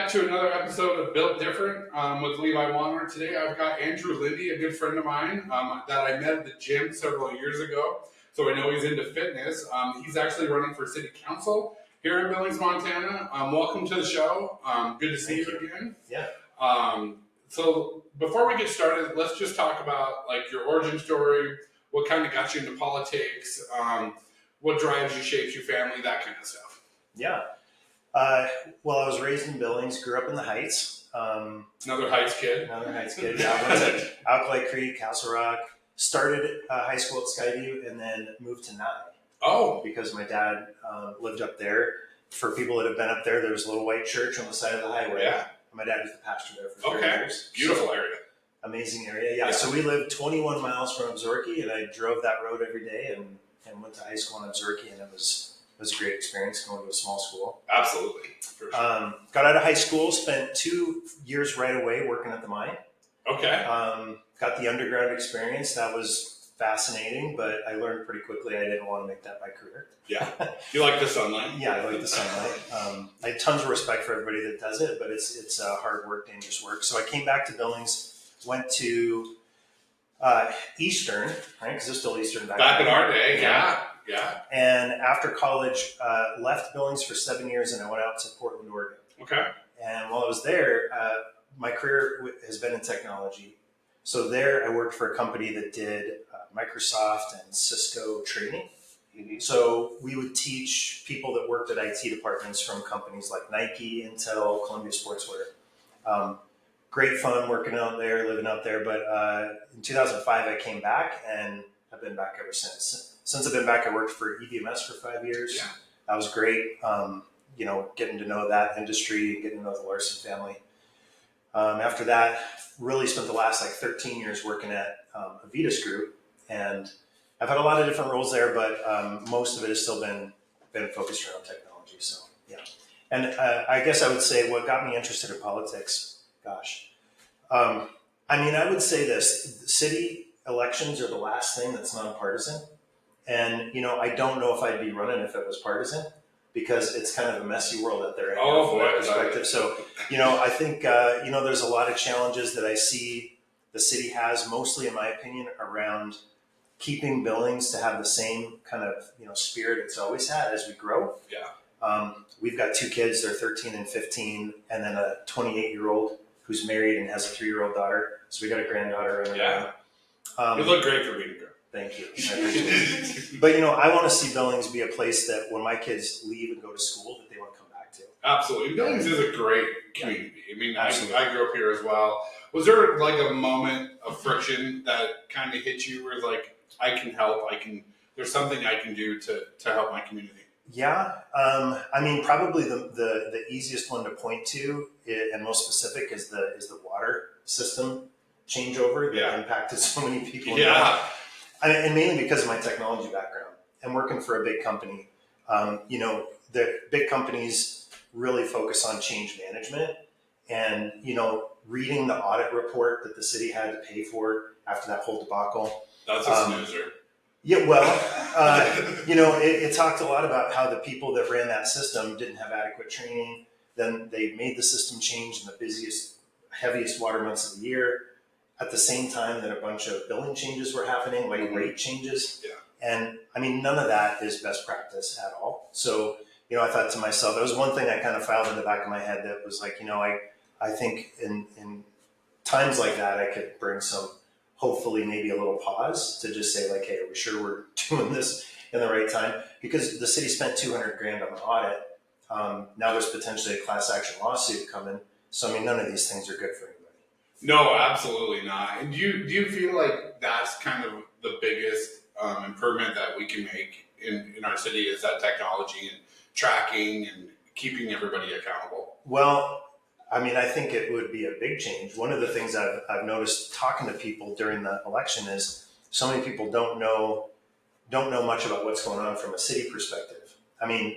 back to another episode of Built Different with Levi Wanner. Today I've got Andrew Lindley, a good friend of mine that I met at the gym several years ago. So I know he's into fitness. He's actually running for city council here in Billings, Montana. Welcome to the show. Good to see you again. Yeah. So before we get started, let's just talk about like your origin story, what kind of got you into politics, what drives you, shapes your family, that kind of stuff. Yeah. Well, I was raised in Billings, grew up in the Heights. Another Heights kid. Yeah, I went to Alkali Creek, Castle Rock, started high school at Skyview, and then moved to Nye. Oh. Because my dad lived up there. For people that have been up there, there's a little white church on the side of the highway. Yeah. My dad was the pastor there for 30 years. Beautiful area. Amazing area. Yeah, so we lived 21 miles from Absaroka, and I drove that road every day and went to high school in Absaroka, and it was a great experience going to a small school. Absolutely. For sure. Got out of high school, spent 2 years right away working at the mine. Okay. Got the underground experience. That was fascinating, but I learned pretty quickly I didn't want to make that my career. Yeah. You like the sunlight? Yeah, I like the sunlight. I had tons of respect for everybody that does it, but it's hard work, dangerous work. So I came back to Billings, went to Eastern, right? Because it's still Eastern back in our day. Yeah. And after college, left Billings for 7 years, and I went out to Portland, Oregon. Okay. And while I was there, my career has been in technology. So there, I worked for a company that did Microsoft and Cisco training. Mm-hmm. So we would teach people that worked at IT departments from companies like Nike, Intel, Columbia Sportswear. Great fun working out there, living out there. But in 2005, I came back, and I've been back ever since. Since I've been back, I worked for EBMS for 5 years. Yeah. That was great. Getting to know that industry, getting to know the Larson family. After that, really spent the last 13 years working at Avitas Group, and I've had a lot of different roles there, but most of it has still been focused around technology. So yeah, and I guess I would say what got me interested in politics. I would say this: city elections are the last thing that's nonpartisan. And, I don't know if I'd be running if it was partisan, because it's kind of a messy world out there from that perspective. So, I think, there's a lot of challenges that I see the city has, mostly, in my opinion, around keeping Billings to have the same kind of, spirit it's always had as we grow. Yeah. We've got 2 kids, they're 13 and 15, and then a 28-year-old who's married and has a 3-year-old daughter. So we got a granddaughter. Yeah. You look great for being a girl. Thank you. I appreciate it. But, I want to see Billings be a place that when my kids leave and go to school, that they want to come back to. Absolutely. Billings is a great community. I I grew up here as well. Was there a moment of friction that kind of hit you where I can help, there's something I can do to help my community? Yeah. Probably the easiest one to point to and most specific is the water system changeover that impacted so many people. Yeah. And mainly because of my technology background and working for a big company. The big companies really focus on change management, and, reading the audit report that the city had to pay for after that whole debacle. That's a snoozer. Yeah, well, it talked a lot about how the people that ran that system didn't have adequate training. Then they made the system change in the busiest, heaviest water months of the year. At the same time that a bunch of billing changes were happening, rate changes. Yeah. And none of that is best practice at all. So, I thought to myself, that was one thing I kind of filed in the back of my head that was I think in times like that, I could bring some, hopefully maybe a little pause to just say hey, are we sure we're doing this in the right time? Because the city spent $200,000 on the audit. Now there's potentially a class action lawsuit coming. So, none of these things are good for anybody. No, absolutely not. And do you feel like that's kind of the biggest improvement that we can make in our city is that technology and tracking and keeping everybody accountable? Well, I think it would be a big change. One of the things I've noticed talking to people during the election is so many people don't know much about what's going on from a city perspective.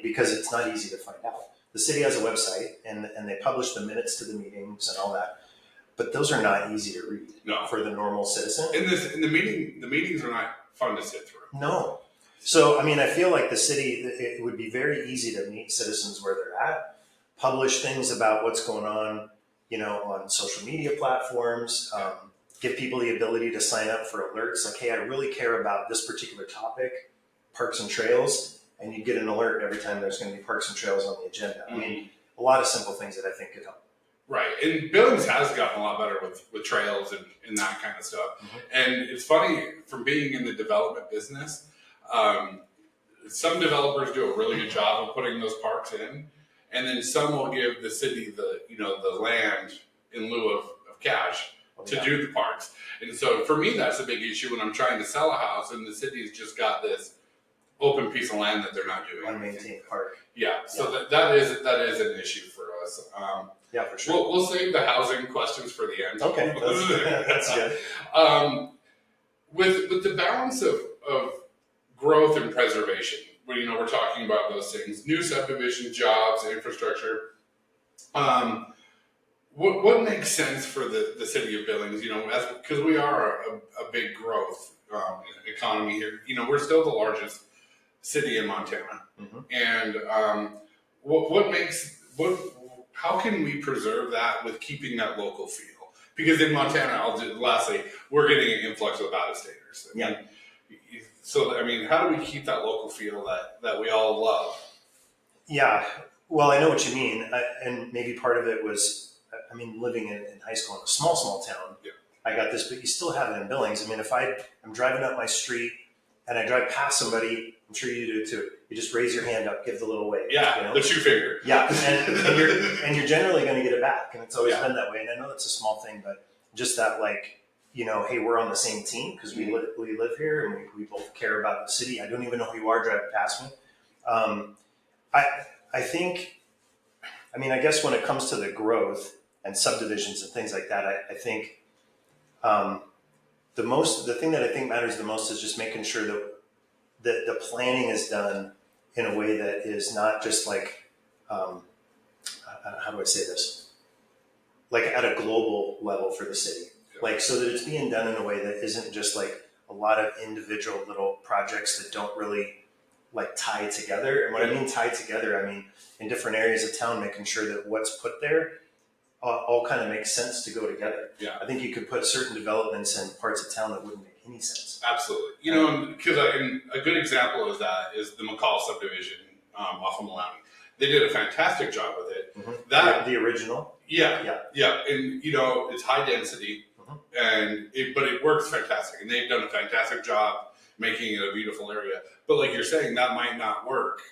Because it's not easy to find out. The city has a website and they publish the minutes to the meetings and all that. But those are not easy to read for the normal citizen. And the meetings are not fun to sit through. No. So, I feel like the city, it would be very easy to meet citizens where they're at. publish things about what's going on, on social media platforms. Give people the ability to sign up for alerts. Like, hey, I really care about this particular topic, parks and trails, and you get an alert every time there's going to be parks and trails on the agenda. I mean, a lot of simple things that I think could help. Right, and Billings has gotten a lot better with trails and that kind of stuff. And it's funny, from being in the development business, some developers do a really good job of putting those parks in, and then some will give the city the land in lieu of cash to do the parks. And so for me, that's a big issue when I'm trying to sell a house and the city's just got this open piece of land that they're not doing. Unmaintained park. Yeah, so that is an issue for us. Yeah, for sure. We'll save the housing questions for the end. Okay, that's good. With the balance of growth and preservation, we're talking about those things: new subdivision, jobs, infrastructure. What makes sense for the city of Billings? Because we are a big growth economy here. We're still the largest city in Montana, and how can we preserve that with keeping that local feel? Because in Montana, lastly, we're getting an influx of out-of-staters. How do we keep that local feel that we all love? Yeah, well, I know what you mean, and maybe part of it was, living in high school in a small town. Yeah. I got this, but you still have it in Billings. If I'm driving up my street and I drive past somebody, I'm sure you do too. You just raise your hand up, give the little wave. Yeah, the shoe finger. Yeah, and you're generally going to get it back, and it's always been that way. And I know that's a small thing, but just that, hey, we're on the same team because we live here and we both care about the city. I don't even know who you are driving past me. I think, I guess when it comes to the growth and subdivisions and things like that, I think the thing that I think matters the most is just making sure that the planning is done in a way that is not just how do I say this? Like at a global level for the city. So that it's being done in a way that isn't just a lot of individual little projects that don't really tie together. And when I mean tie together, I mean in different areas of town, making sure that what's put there all kind of makes sense to go together. Yeah. I think you could put certain developments in parts of town that wouldn't make any sense. Absolutely. Because a good example of that is the McCall subdivision off of Maloney. They did a fantastic job with it. Mm-hmm. The original. Yeah. And it's high density, but it works fantastic, and they've done a fantastic job making it a beautiful area. But like you're saying, that might not work,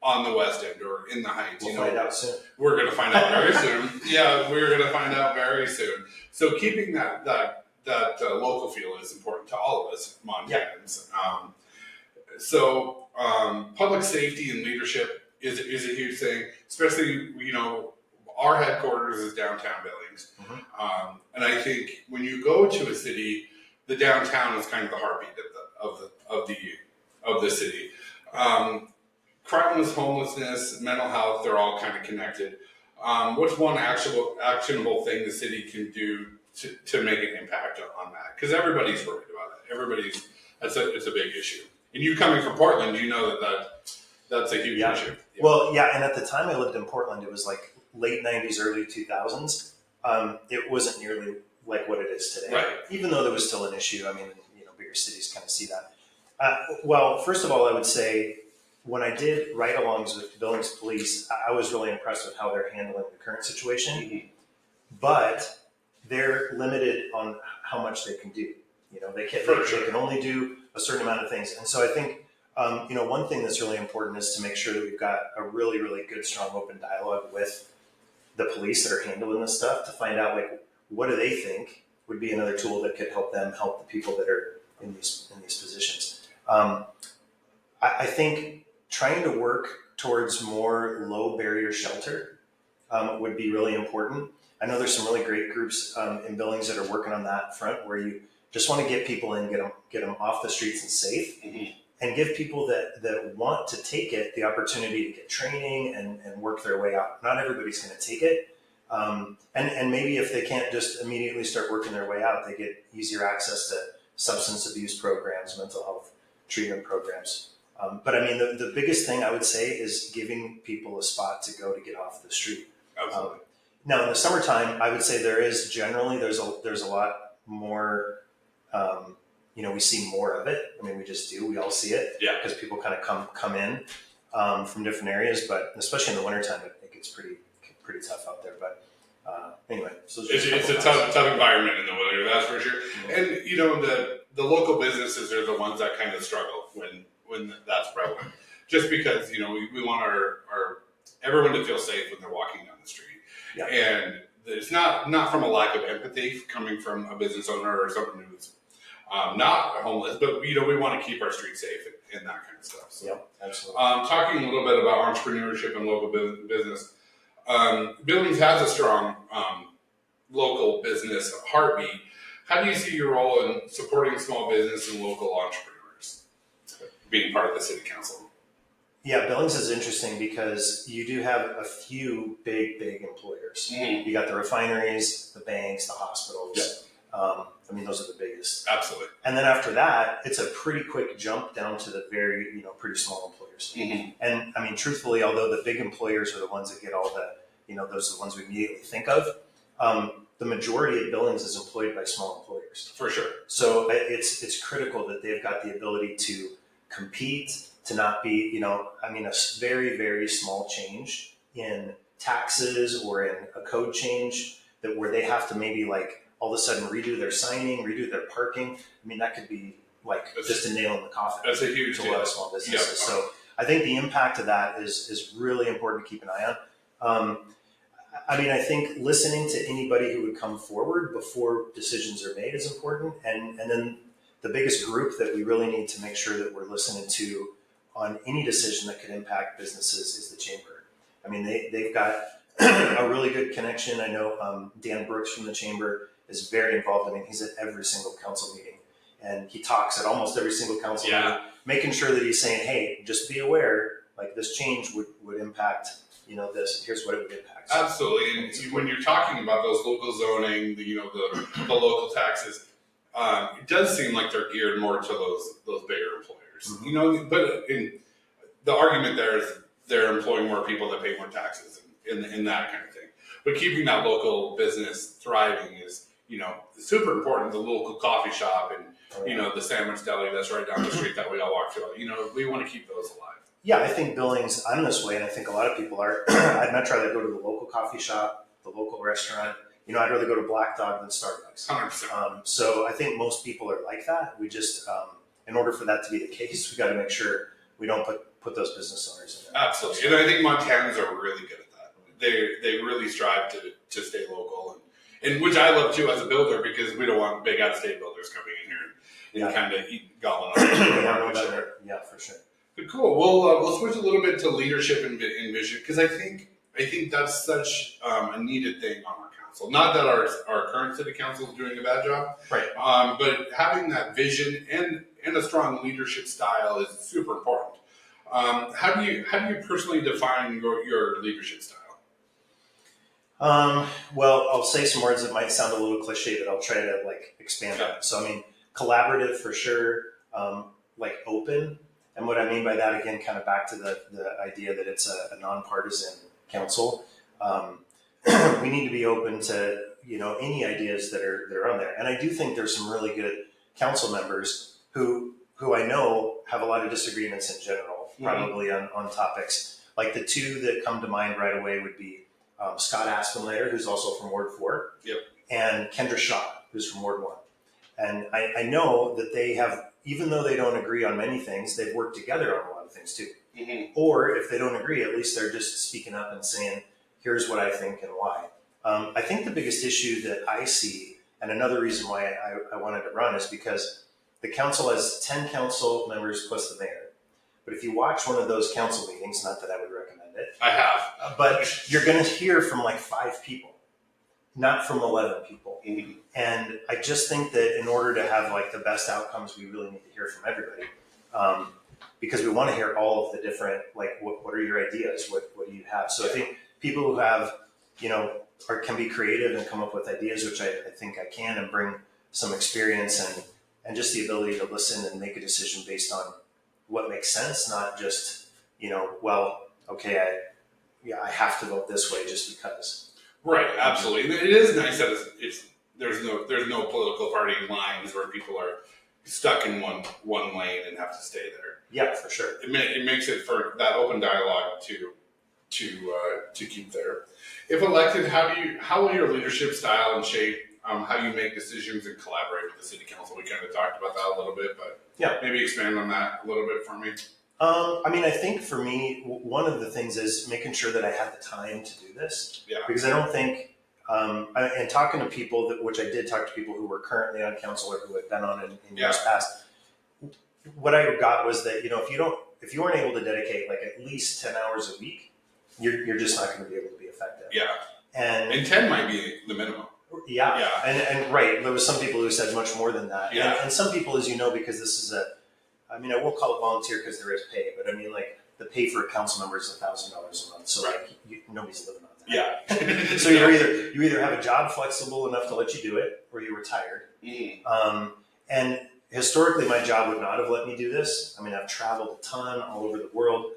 on the West End or in the Heights. We'll find out soon. We're going to find out very soon. Yeah, we're going to find out very soon. So keeping that local feel is important to all of us Montanans. Public safety and leadership is a huge thing, especially, our headquarters is downtown Billings. And I think when you go to a city, the downtown is kind of the heartbeat of the city. Crimeless, homelessness, mental health, they're all kind of connected. What's one actionable thing the city can do to make an impact on that? Because everybody's worried about it. It's a big issue. And you coming from Portland, you know that's a huge issue. Yeah. Well, and at the time I lived in Portland, it was late 90s, early 2000s. It wasn't nearly like what it is today. Right. Even though there was still an issue. Bigger cities kind of see that. Well, first of all, I would say when I did ride-alongs with Billings Police, I was really impressed with how they're handling the current situation. But they're limited on how much they can do. They can only do a certain amount of things. And so I think, one thing that's really important is to make sure that we've got a really, really good, strong, open dialogue with the police that are handling this stuff to find out, what do they think would be another tool that could help them help the people that are in these positions. I think trying to work towards more low barrier shelter would be really important. I know there's some really great groups in Billings that are working on that front, where you just want to get people in, get them off the streets and safe, and give people that want to take it the opportunity to get training and work their way out. Not everybody's going to take it. And maybe if they can't just immediately start working their way out, they get easier access to substance abuse programs, mental health treatment programs. But I mean, the biggest thing I would say is giving people a spot to go to get off the street. Absolutely. Now in the summertime, I would say there's a lot more. We see more of it. I mean, we just do. We all see it. Yeah. Because people kind of come in from different areas, but especially in the wintertime, it gets pretty tough out there. But anyway, so it's a tough environment in the winter, that's for sure. And the local businesses are the ones that kind of struggle when that's prevalent. Just because we want our everyone to feel safe when they're walking down the street. Yeah. And it's not from a lack of empathy coming from a business owner or someone who's not homeless, but we want to keep our streets safe and that kind of stuff. So, yep, absolutely. Talking a little bit about entrepreneurship and local business, Billings has a strong local business heartbeat. How do you see your role in supporting small business and local entrepreneurs, being part of the city council? Yeah, Billings is interesting because you do have a few big employers. Mm-hmm. You got the refineries, the banks, the hospitals. Yeah. I mean, those are the biggest. Absolutely. And then after that, it's a pretty quick jump down to the very, pretty small employers. Mm-hmm. And I mean, truthfully, although the big employers are the ones that get all the, those are the ones we immediately think of, the majority of Billings is employed by small employers. For sure. So it's critical that they've got the ability to compete, to not be, a very, very small change in taxes or in a code change where they have to maybe all of a sudden redo their signing, redo their parking. I mean, that could be just a nail in the coffin. That's a huge to a lot of small businesses. Yeah. So I think the impact of that is really important to keep an eye on. I think listening to anybody who would come forward before decisions are made is important. And then the biggest group that we really need to make sure that we're listening to on any decision that could impact businesses is the chamber. I mean, they've got a really good connection. I know Dan Brooks from the chamber is very involved. I mean, he's at every single council meeting, and he talks at almost every single council meeting, making sure that he's saying, hey, just be aware, this change would impact, this, here's what it would impact. So, absolutely. And when you're talking about those local zoning, the local taxes, it does seem like they're geared more to those bigger employers. Mm-hmm. But the argument there is they're employing more people that pay more taxes and that kind of thing. But keeping that local business thriving is, super important. The local coffee shop and, the sandwich deli that's right down the street that we all walk through. We want to keep those alive. Yeah, I think Billings, I'm this way, and I think a lot of people are. I'd much rather go to the local coffee shop, the local restaurant. I'd rather go to Black Dog than Starbucks. 100%. So I think most people are like that. We just, in order for that to be the case, we got to make sure we don't put those business owners in there. Absolutely. And I think Montanans are really good at that. They really strive to stay local, and which I love too as a builder, because we don't want big out-of-state builders coming in here and kind of gobbling up. Yeah, for sure. But cool. We'll switch a little bit to leadership and vision, because I think that's such a needed thing on our council. Not that our current city council is doing a bad job, right? But having that vision and a strong leadership style is super important. How do you personally define your leadership style? Well, I'll say some words that might sound a little cliche, but I'll try to expand on it. So I mean, collaborative for sure, open. And what I mean by that, again, kind of back to the idea that it's a nonpartisan council. We need to be open to, any ideas that are on there. And I do think there's some really good council members who I know have a lot of disagreements in general, probably on topics. Like the two that come to mind right away would be Scott Aspenlater, who's also from Ward 4, and Kendra Shaw, who's from Ward 1. And I know that they have, even though they don't agree on many things, they've worked together on a lot of things too. Mm-hmm. Or if they don't agree, at least they're just speaking up and saying, here's what I think and why. I think the biggest issue that I see, and another reason why I wanted to run, is because the council has 10 council members plus the mayor. But if you watch one of those council meetings, not that I would recommend it. I have. But you're going to hear from 5 people, not from 11 people. Mm-hmm. And I just think that in order to have the best outcomes, we really need to hear from everybody. Because we want to hear all of the different, what are your ideas? What do you have? So I think people who have, can be creative and come up with ideas, which I think I can, and bring some experience and just the ability to listen and make a decision based on what makes sense, not just, well, okay, I have to vote this way just because. Right, absolutely. It is nice that there's no political party lines where people are stuck in one lane and have to stay there. Yeah, for sure. It makes it for that open dialogue to keep there. If elected, how will your leadership style and shape how you make decisions and collaborate with the city council? We kind of talked about that a little bit, but yeah, maybe expand on that a little bit for me. I think for me, one of the things is making sure that I have the time to do this. Yeah. Because I don't think, and talking to people, which I did talk to people who were currently on council or who had been on in years past, what I got was that, if you weren't able to dedicate like at least 10 hours a week, you're just not going to be able to be effective. Yeah. And 10 might be the minimum. Yeah. Yeah. And right, there was some people who said much more than that. Yeah. And some people, as you know, because this is I won't call it volunteer because there is pay, but like the pay for a council member is $1,000 a month. So right. Nobody's living on that. Yeah. So you either have a job flexible enough to let you do it, or you're retired. And historically, my job would not have let me do this. I've traveled a ton all over the world.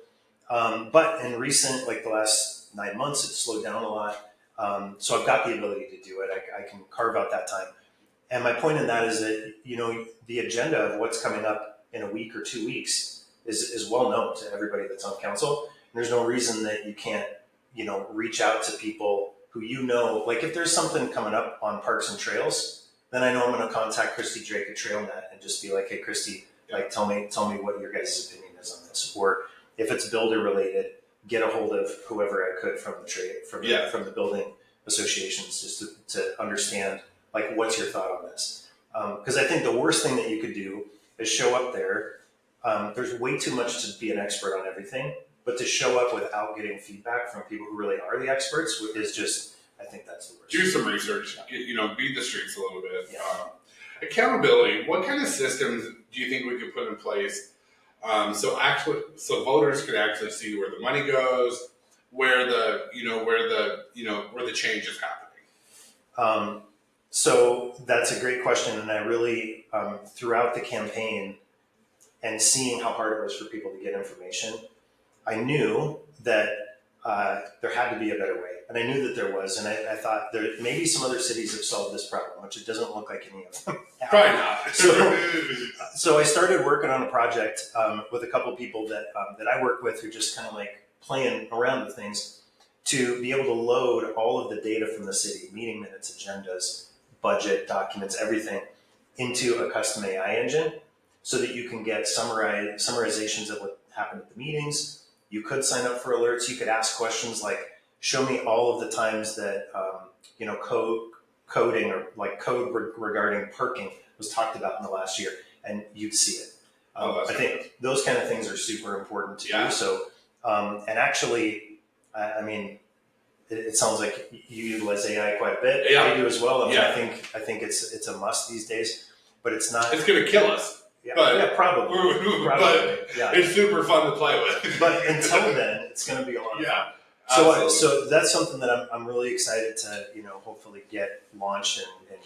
But in recent, like the last 9 months, it's slowed down a lot. So I've got the ability to do it. I can carve out that time. And my point in that is that, the agenda of what's coming up in a week or 2 weeks is well known to everybody that's on council. And there's no reason that you can't, reach out to people who like if there's something coming up on Parks and Trails, then I know I'm going to contact Christy Drake at TrailNet and just be like, hey, Christy, like tell me what your guys' opinion is on this. Or if it's builder related, get a hold of whoever I could from the building associations just to understand like what's your thought on this. Because I think the worst thing that you could do is show up there. There's way too much to be an expert on everything, but to show up without getting feedback from people who really are the experts is just, I think that's the worst. Do some research, beat the streets a little bit. Yeah. Accountability, what kind of systems do you think we could put in place so voters could actually see where the money goes, where the change is happening? So that's a great question, and I really throughout the campaign and seeing how hard it was for people to get information, I knew that there had to be a better way, and I knew that there was, and I thought there maybe some other cities have solved this problem, which it doesn't look like any of them have. Probably not. So I started working on a project with a couple people that I work with who just kind of like playing around with things to be able to load all of the data from the city, meeting minutes, agendas, budget, documents, everything into a custom AI engine so that you can get summarizations of what happened at the meetings. You could sign up for alerts. You could ask questions like, show me all of the times that, coding or like code regarding parking was talked about in the last year, and you'd see it. I think those kind of things are super important to do. So, and actually, it sounds like you utilize AI quite a bit. Yeah. I do as well. I think it's a must these days, but it's not. It's going to kill us. Yeah, probably. But it's super fun to play with. But until then, it's going to be a lot of fun. So that's something that I'm really excited to hopefully get launched and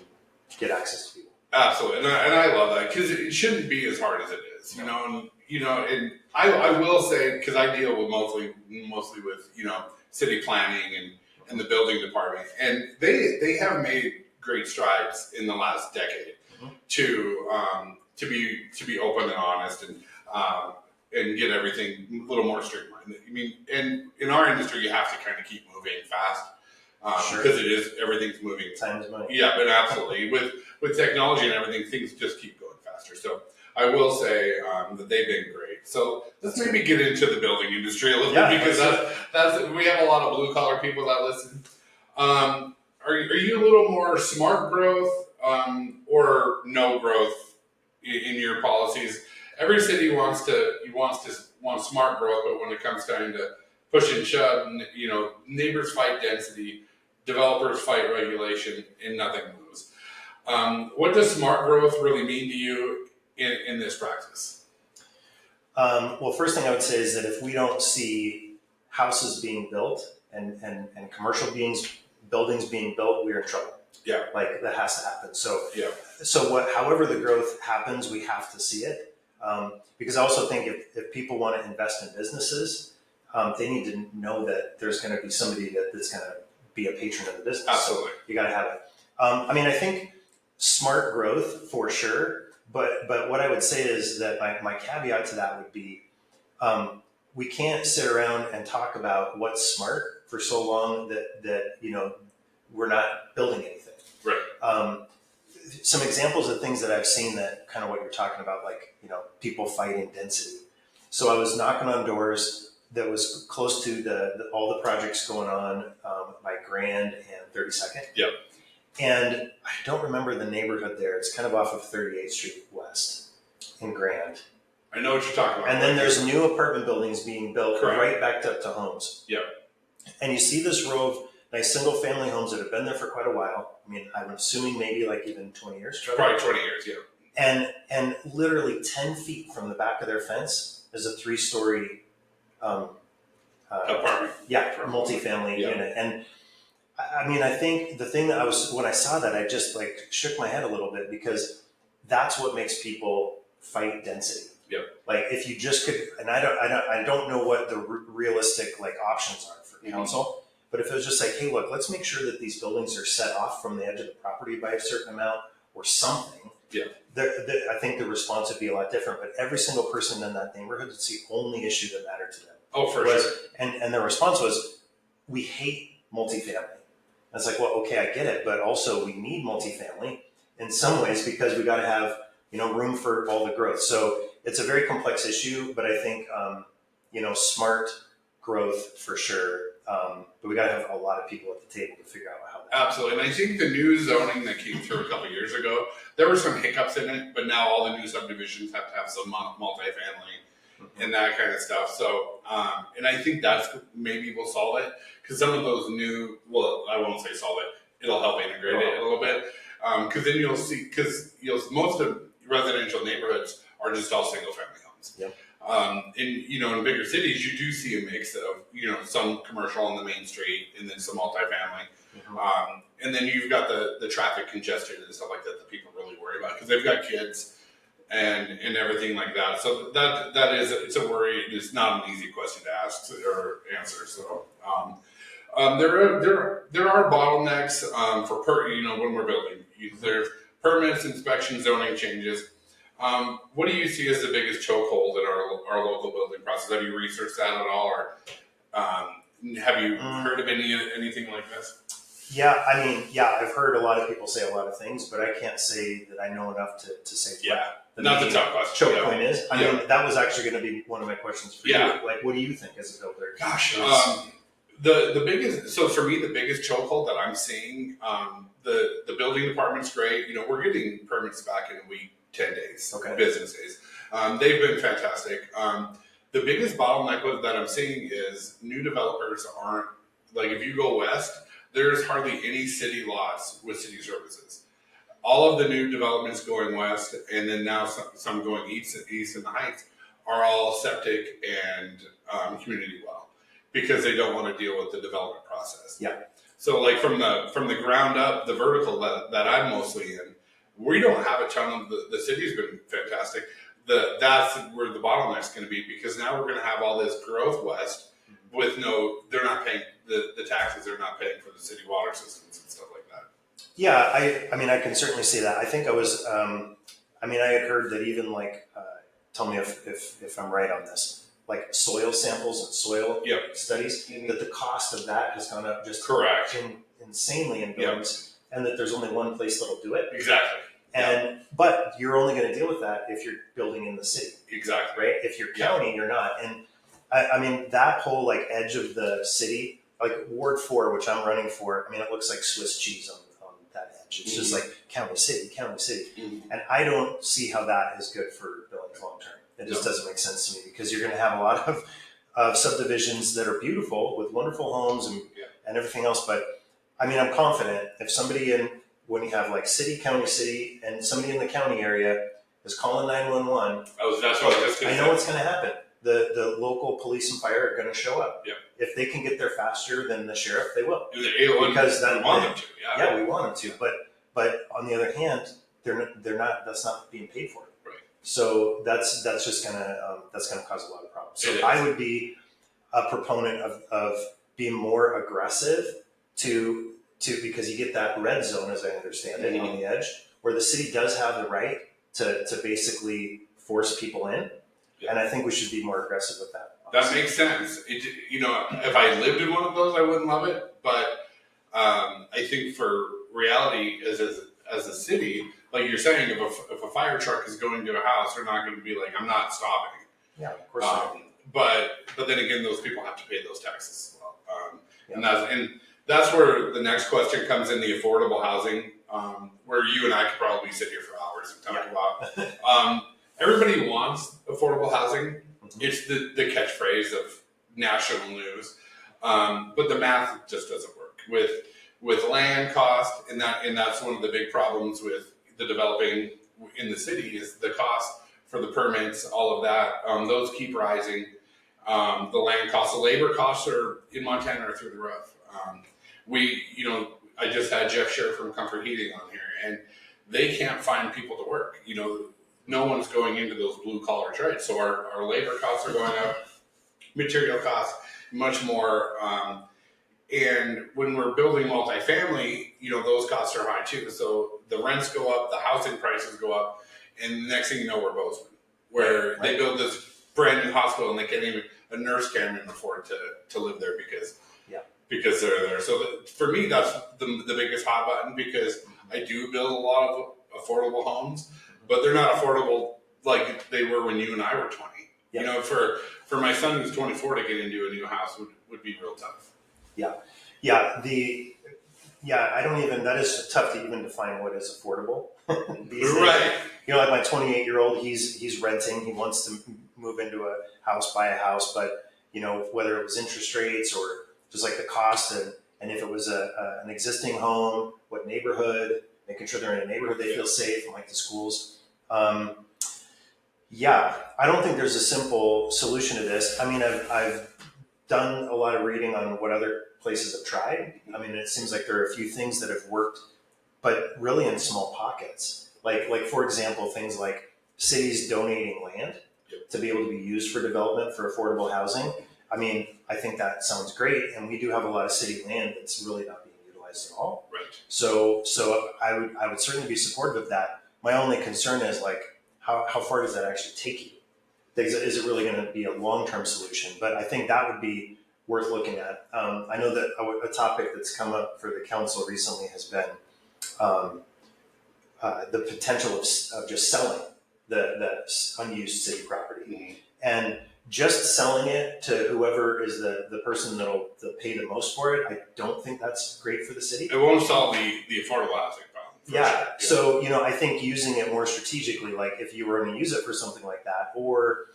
get access to people. Absolutely, and I love that because it shouldn't be as hard as it is, and I will say because I deal with mostly with city planning and the building department, and they have made great strides in the last decade to be open and honest and get everything a little more streamlined. And in our industry, you have to kind of keep moving fast because everything's moving. Time is money. Yeah, but absolutely with technology and everything, things just keep going faster. So I will say that they've been great. So let's maybe get into the building industry a little bit because that's we have a lot of blue collar people that listen. Are you a little more smart growth or no growth in your policies? Every city wants smart growth, but when it comes time to push and shove, neighbors fight density, developers fight regulation, and nothing moves. What does smart growth really mean to you in this practice? Well, first thing I would say is that if we don't see houses being built and commercial buildings being built, we're in trouble. Yeah, like that has to happen. So however the growth happens, we have to see it. Because I also think if people want to invest in businesses, they need to know that there's going to be somebody that's going to be a patron of the business. Absolutely. So you got to have it. I think smart growth for sure, but what I would say is that my caveat to that would be, we can't sit around and talk about what's smart for so long that we're not building anything. Right. Some examples of things that I've seen that kind of what you're talking about, like people fighting density. So I was knocking on doors that was close to all the projects going on by Grand and 32nd. Yep. And I don't remember the neighborhood there. It's kind of off of 38th Street West in Grand. I know what you're talking about. And then there's new apartment buildings being built Correct. right backed up to homes. Yep. And you see this row of nice single family homes that have been there for quite a while. I mean, I'm assuming maybe like even 20 years. Probably 20 years, yeah. And literally 10 feet from the back of their fence is a 3-story apartment. Yeah, multifamily unit. And I mean, I think the thing that when I saw that, I just like shook my head a little bit, because that's what makes people fight density. Yep. Like if you just could, and I don't know what the realistic like options are for council, but if it was just like, hey, look, let's make sure that these buildings are set off from the edge of the property by a certain amount or something. Yeah. I think the response would be a lot different. But every single person in that neighborhood, it's the only issue that mattered to them. Oh, for sure. And their response was, we hate multifamily. And it's like, well, okay, I get it, but also we need multifamily in some ways because we got to have room for all the growth. So it's a very complex issue, but I think smart growth for sure. But we got to have a lot of people at the table to figure out how that. Absolutely, and I think the new zoning that came through a couple of years ago, there were some hiccups in it, but now all the new subdivisions have to have some multifamily and that kind of stuff. So, and I think that's maybe will solve it, because some of those new, well, I won't say solve it, it'll help integrate it a little bit, because then you'll see, most of residential neighborhoods are just all single family homes. Yep. In bigger cities, you do see a mix of, some commercial on the main street and then some multifamily. And then you've got the traffic congestion and stuff like that people really worry about, because they've got kids and everything like that. So it's a worry. It's not an easy question to ask or answer. So there are bottlenecks for when we're building. There's permits, inspections, zoning changes. What do you see as the biggest chokehold in our local building process? Have you researched that at all, or have you heard of anything like this? Yeah, I've heard a lot of people say a lot of things, but I can't say that I know enough to say. Not the tough question. Choke point is. I mean, that was actually going to be one of my questions for you. Like, what do you think as a builder? Gosh, the biggest. So for me, the biggest chokehold that I'm seeing, the building department's great. We're getting permits back in a week, 10 days, business days. They've been fantastic. The biggest bottleneck that I'm seeing is new developers aren't, like, if you go west, there's hardly any city lots with city services. All of the new developments going west, and then now some going east in the Heights, are all septic and community well, because they don't want to deal with the development process. Yeah. So like from the ground up, the vertical that I'm mostly in, we don't have a ton of the city's been fantastic. That's where the bottleneck's going to be, because now we're going to have all this growth west with they're not paying the taxes, they're not paying for the city water systems and stuff like that. Yeah, I mean, I can certainly see that. I think I was, I had heard that even like, tell me if I'm right on this, like soil samples and soil studies, that the cost of that has gone up just insanely in Billings, and that there's only one place that'll do it. Exactly. But you're only going to deal with that if you're building in the city. Exactly. Right? If you're county, you're not. And I mean, that whole like edge of the city, like Ward 4, which I'm running for, I mean, it looks like Swiss cheese on that edge. It's just like county, city. And I don't see how that is good for Billings long term. It just doesn't make sense to me, because you're going to have a lot of subdivisions that are beautiful with wonderful homes and everything else. But I mean, I'm confident if somebody when you have like city, county, city, and somebody in the county area is calling 911, that's what I was I know what's going to happen. The local police and fire are going to show up. Yeah. If they can get there faster than the sheriff, they will. Because we want them to. Yeah, we want them to. But on the other hand, they're not. That's not being paid for. Right. So that's just gonna cause a lot of problems. So It is. I would be a proponent of being more aggressive to because you get that red zone, as I understand it, on the edge, where the city does have the right to basically force people in. And I think we should be more aggressive with that. That makes sense. If I lived in one of those, I wouldn't love it. But I think for reality, as a city, like you're saying, if a fire truck is going to a house, they're not going to be like, I'm not stopping. Yeah, of course not. But then again, those people have to pay those taxes as well. And that's where the next question comes in: the affordable housing, where you and I could probably sit here for hours and talk about. Everybody wants affordable housing. It's the catchphrase of national news, but the math just doesn't work with land cost, and that's one of the big problems with the developing in the city is the cost for the permits, all of that. Those keep rising. The land costs, the labor costs in Montana are through the roof. I just had Jeff Scher from Comfort Heating on here, and they can't find people to work. No one's going into those blue collar trades. So our labor costs are going up, material costs much more. And when we're building multifamily, those costs are high too. So the rents go up, the housing prices go up, and the next thing you know, we're Bozeman, where they build this brand new hospital and a nurse can't even afford to live there because they're there. So for me, that's the biggest hot button, because I do build a lot of affordable homes, but they're not affordable like they were when you and I were 20. Yeah. For my son who's 24 to get into a new house would be real tough. That is tough to even define what is affordable these days. Right. Like my 28-year-old, he's renting. He wants to move into a house, buy a house, but whether it was interest rates or just like the cost and if it was an existing home, what neighborhood, making sure they're in a neighborhood they feel safe, and like the schools. I don't think there's a simple solution to this. I mean, I've done a lot of reading on what other places have tried. I mean, it seems like there are a few things that have worked, but really in small pockets. Like for example, things like cities donating land to be able to be used for development for affordable housing. I mean, I think that sounds great, and we do have a lot of city land that's really not being utilized at all. Right. So I would certainly be supportive of that. My only concern is how far does that actually take you? Is it really going to be a long-term solution? But I think that would be worth looking at. I know that a topic that's come up for the council recently has been the potential of just selling the unused city property. And just selling it to whoever is the person that'll pay the most for it, I don't think that's great for the city. It won't solve the affordable housing problem. Yeah. So, I think using it more strategically, like if you were going to use it for something like that, or,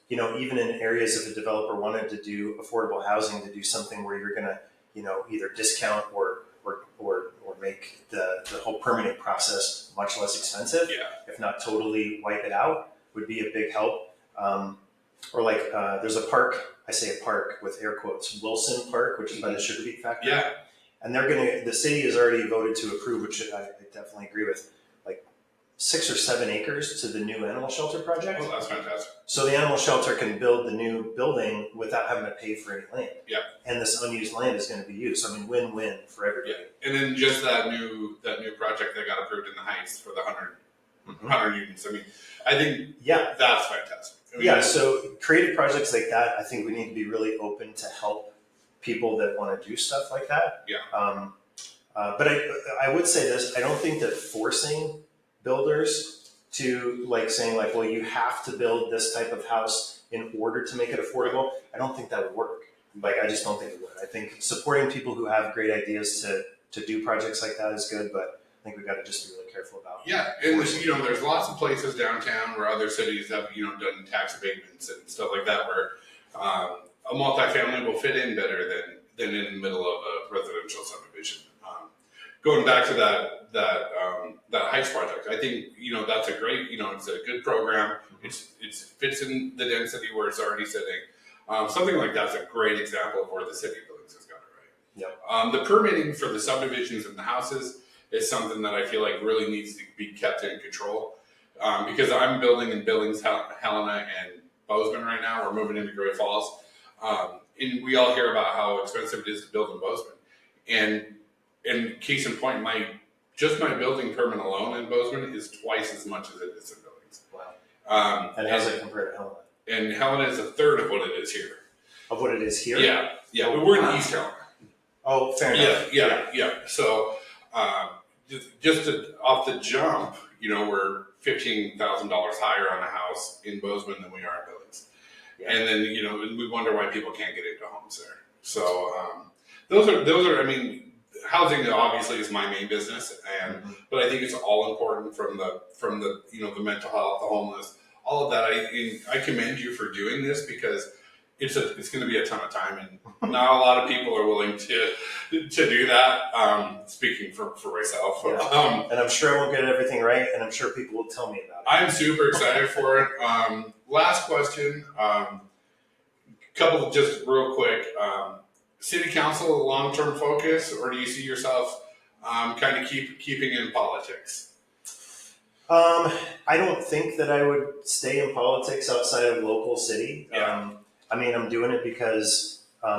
even in areas if a developer wanted to do affordable housing, to do something where you're going to, either discount or make the whole permitting process much less expensive, if not totally wipe it out, would be a big help. Or there's a park, I say a park with air quotes, Wilson Park, which is by the sugar beet factory. Yeah. And the city has already voted to approve, which I definitely agree with, 6 or 7 acres to the new animal shelter project. Oh, that's fantastic. So the animal shelter can build the new building without having to pay for any land. Yeah. And this unused land is going to be used. I mean, win-win for everybody. Yeah. And then just that new project that got approved in the Heights for the 100 units. I mean, I think that's fantastic. I mean, so creative projects like that, I think we need to be really open to help people that want to do stuff like that. Yeah. But I would say this: I don't think that forcing builders to saying well, you have to build this type of house in order to make it affordable, I don't think that would work. I just don't think it would. I think supporting people who have great ideas to do projects like that is good, but I think we've got to just be really careful about. Yeah, and there's lots of places downtown where other cities have done tax abatements and stuff like that, where a multifamily will fit in better than in the middle of a residential subdivision. Going back to that Heights project, I think that's a great it's a good program. It fits in the density where it's already sitting. Something like that's a great example of where the city of Billings has got it right. Yeah. The permitting for the subdivisions and the houses is something that I feel like really needs to be kept in control. because I'm building in Billings, Helena, and Bozeman right now. We're moving into Great Falls. And we all hear about how expensive it is to build in Bozeman. And case in point, my building permit alone in Bozeman is twice as much as it is in Billings. Wow. And how's it compared to Helena? And Helena is a third of what it is here. Of what it is here? Yeah. Oh, We're wow. in East Helena. Oh, fair enough. Yeah. So off the jump, we're $15,000 higher on a house in Bozeman than we are in Billings. Yeah. And then, and we wonder why people can't get into homes there. So those are. I mean, housing obviously is my main business, but I think it's all important from the the mental health, the homeless, all of that. I commend you for doing this because it's going to be a ton of time, and not a lot of people are willing to do that. Speaking for myself, yeah. And I'm sure I won't get everything right, and I'm sure people will tell me about it. I'm super excited for it. Last question, couple just real quick. City council, a long-term focus, or do you see yourself kind of keeping in politics? I don't think that I would stay in politics outside of local city. Yeah. I mean, I'm doing it because I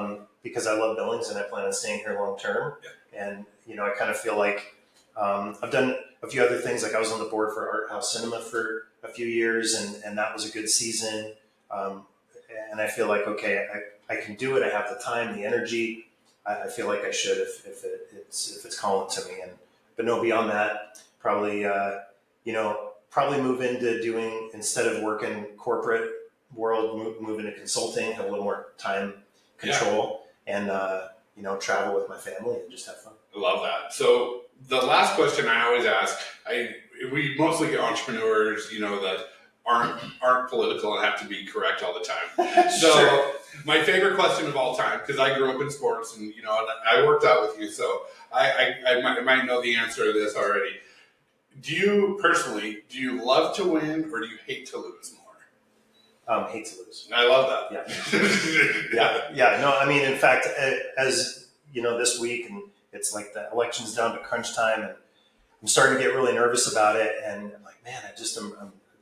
love Billings and I plan on staying here long term. Yeah. And I kind of feel like I've done a few other things. Like I was on the board for Art House Cinema for a few years, and that was a good season. And I feel like I can do it. I have the time, the energy. I feel like I should if it's calling to me. But no, beyond that, probably move into doing, instead of working corporate world, move into consulting, have a little more time control, and travel with my family and just have fun. I love that. So the last question I always ask, we mostly get entrepreneurs, that aren't political and have to be correct all the time. So Sure. My favorite question of all time, because I grew up in sports and I worked out with you, so I might know the answer to this already. Do you love to win or do you hate to lose more? Hate to lose. I love that. Yeah. No, I mean, in fact, as this week, and it's like the election's down to crunch time, and I'm starting to get really nervous about it. And I'm like, man, I'm just,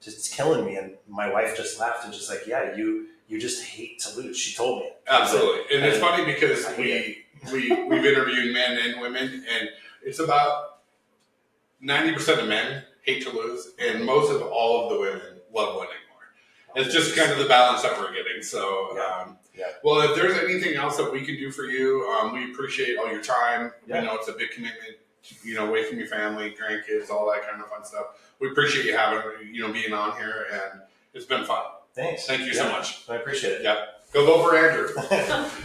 it's killing me. And my wife just laughed and just like, yeah, you just hate to lose. She told me. Absolutely. And it's funny because we've interviewed men and women, and it's about 90% of men hate to lose, and most of all of the women love winning more. It's just kind of the balance that we're getting. So, well, if there's anything else that we can do for you, we appreciate all your time. Yeah. It's a big commitment, away from your family, grandkids, all that kind of fun stuff. We appreciate you having, being on here, and it's been fun. Thanks. Thank you so much. I appreciate it. Yeah. Go vote for Andrew.